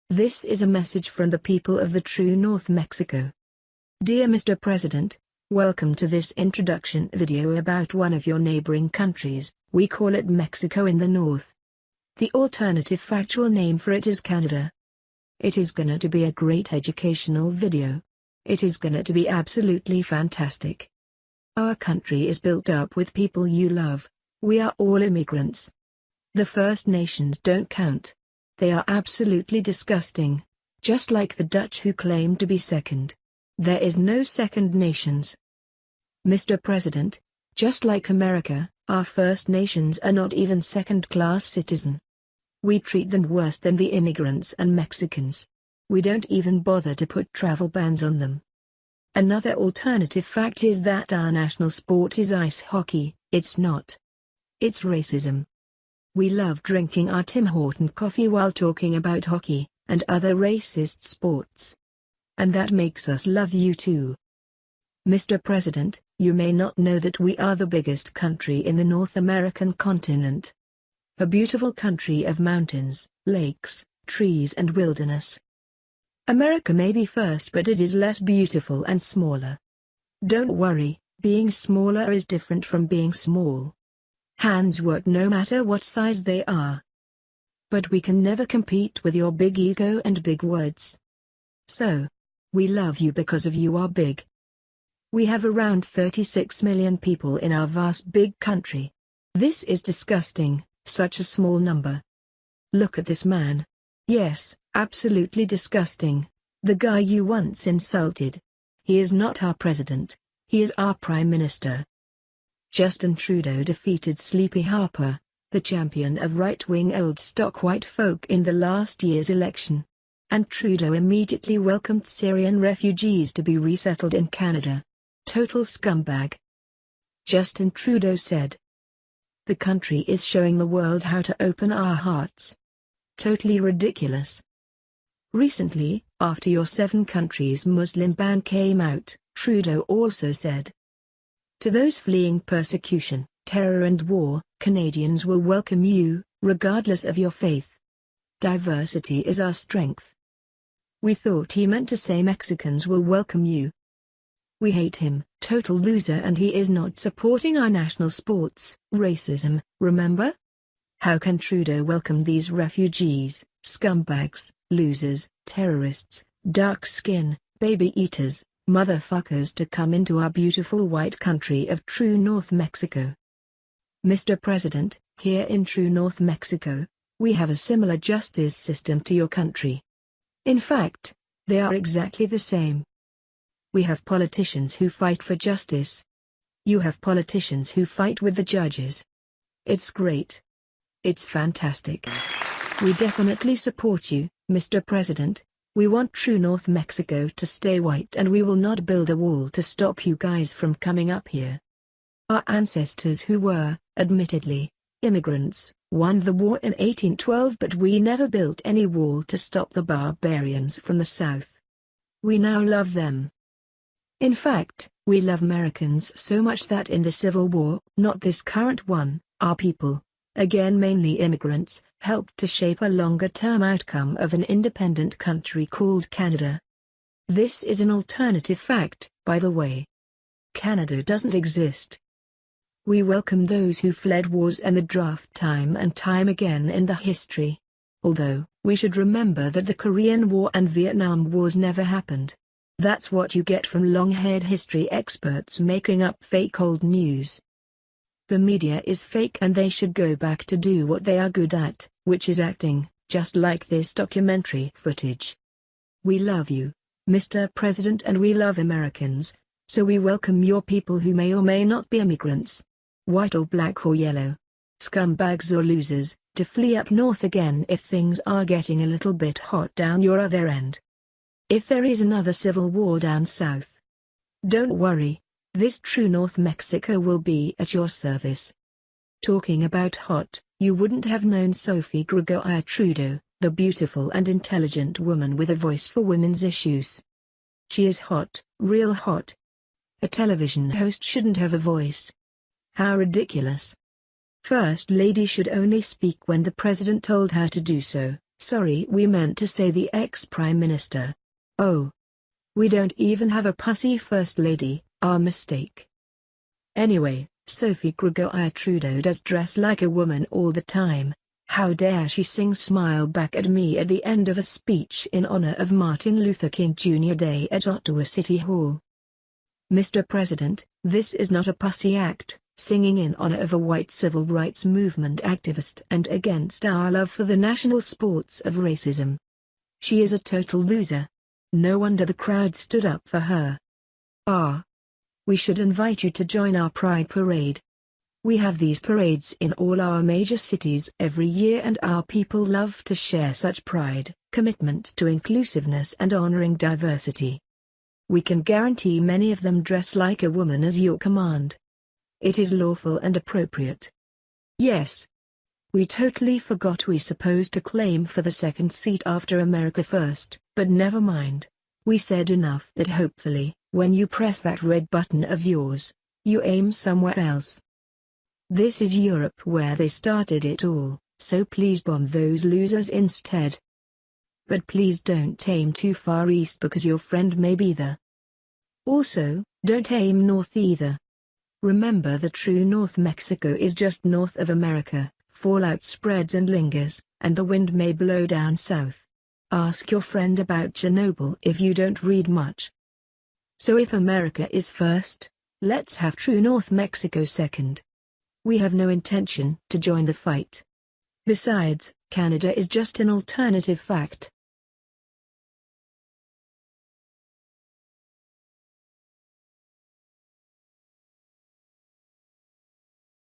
This is a message from the people of the true North Mexico. Dear Mr. President, welcome to this introduction video about one of your neighboring countries. We call it Mexico in the north. The alternative factual name for it is Canada. It is gonna to be a great educational video. It is gonna to be absolutely fantastic. Our country is built up with people you love. We are all immigrants. The First Nations don't count. They are absolutely disgusting, just like the Dutch who claim to be second. There is no second nations. Mr. President, just like America, our First Nations are not even second-class citizen. We treat them worse than the immigrants and Mexicans. We don't even bother to put travel bans on them. Another alternative fact is that our national sport is ice hockey. It's not. It's racism. We love drinking our Tim Horton coffee while talking about hockey, and other racist sports. And that makes us love you too. Mr. President, you may not know that we are the biggest country in the North American continent. A beautiful country of mountains, lakes, trees and wilderness. America may be first, but it is less beautiful and smaller. Don't worry, being smaller is different from being small. Hands work no matter what size they are. But we can never compete with your big ego and big words. So, we love you because of you are big. We have around 36 million people in our vast big country. This is disgusting, such a small number. Look at this man. Yes, absolutely disgusting. The guy you once insulted. He is not our president. He is our prime minister. Justin Trudeau defeated Sleepy Harper, the champion of right-wing old-stock white folk in the last year's election. And Trudeau immediately welcomed Syrian refugees to be resettled in Canada. Total scumbag. Justin Trudeau said. The country is showing the world how to open our hearts. Totally ridiculous. Recently, after your 7 countries Muslim ban came out, Trudeau also said, to those fleeing persecution, terror and war, Canadians will welcome you, regardless of your faith. Diversity is our strength. We thought he meant to say Mexicans will welcome you. We hate him, total loser, and he is not supporting our national sports. Racism, remember? How can Trudeau welcome these refugees, scumbags, losers, terrorists, dark skin, baby eaters, motherfuckers to come into our beautiful white country of true North Mexico? Mr. President, here in true North Mexico, we have a similar justice system to your country. In fact, they are exactly the same. We have politicians who fight for justice. You have politicians who fight with the judges. It's great. It's fantastic. We definitely support you, Mr. President. We want true North Mexico to stay white, and we will not build a wall to stop you guys from coming up here. Our ancestors who were, admittedly, immigrants, won the war in 1812, but we never built any wall to stop the barbarians from the south. We now love them. In fact, we love Americans so much that in the Civil War, not this current one, our people, again mainly immigrants, helped to shape a longer-term outcome of an independent country called Canada. This is an alternative fact, by the way. Canada doesn't exist. We welcome those who fled wars and the draft time and time again in the history. Although, we should remember that the Korean War and Vietnam Wars never happened. That's what you get from long-haired history experts making up fake old news. The media is fake, and they should go back to do what they are good at, which is acting, just like this documentary footage. We love you, Mr. President, and we love Americans, so we welcome your people who may or may not be immigrants, white or black or yellow, scumbags or losers, to flee up north again if things are getting a little bit hot down your other end. If there is another civil war down south, don't worry, this true North Mexico will be at your service. Talking about hot, you wouldn't have known Sophie Gregoire Trudeau, the beautiful and intelligent woman with a voice for women's issues. She is hot, real hot. A television host shouldn't have a voice. How ridiculous. First Lady should only speak when the president told her to do so, Sorry, we meant to say the ex-Prime Minister. Oh. We don't even have a pussy First Lady, our mistake. Anyway, Sophie Gregoire-Trudeau does dress like a woman all the time. How dare she smile back at me at the end of a speech in honor of Martin Luther King Jr. Day at Ottawa City Hall. Mr. President, this is not a pussy act, singing in honor of a white civil rights movement activist and against our love for the national sports of racism. She is a total loser. No wonder the crowd stood up for her. We should invite you to join our Pride Parade. We have these parades in all our major cities every year, and our people love to share such pride, commitment to inclusiveness and honoring diversity. We can guarantee many of them dress like a woman as your command. It is lawful and appropriate. Yes. We totally forgot we supposed to claim for the second seat after America First, but never mind. We said enough that hopefully, when you press that red button of yours, you aim somewhere else. This is Europe where they started it all, so please bomb those losers instead. But please don't aim too far east because your friend may be there. Also, don't aim north either. Remember, the true North Mexico is just north of America. Fallout spreads and lingers, and the wind may blow down south. Ask your friend about Chernobyl if you don't read much. So if America is first, let's have true North Mexico second. We have no intention to join the fight. Besides, Canada is just an alternative fact.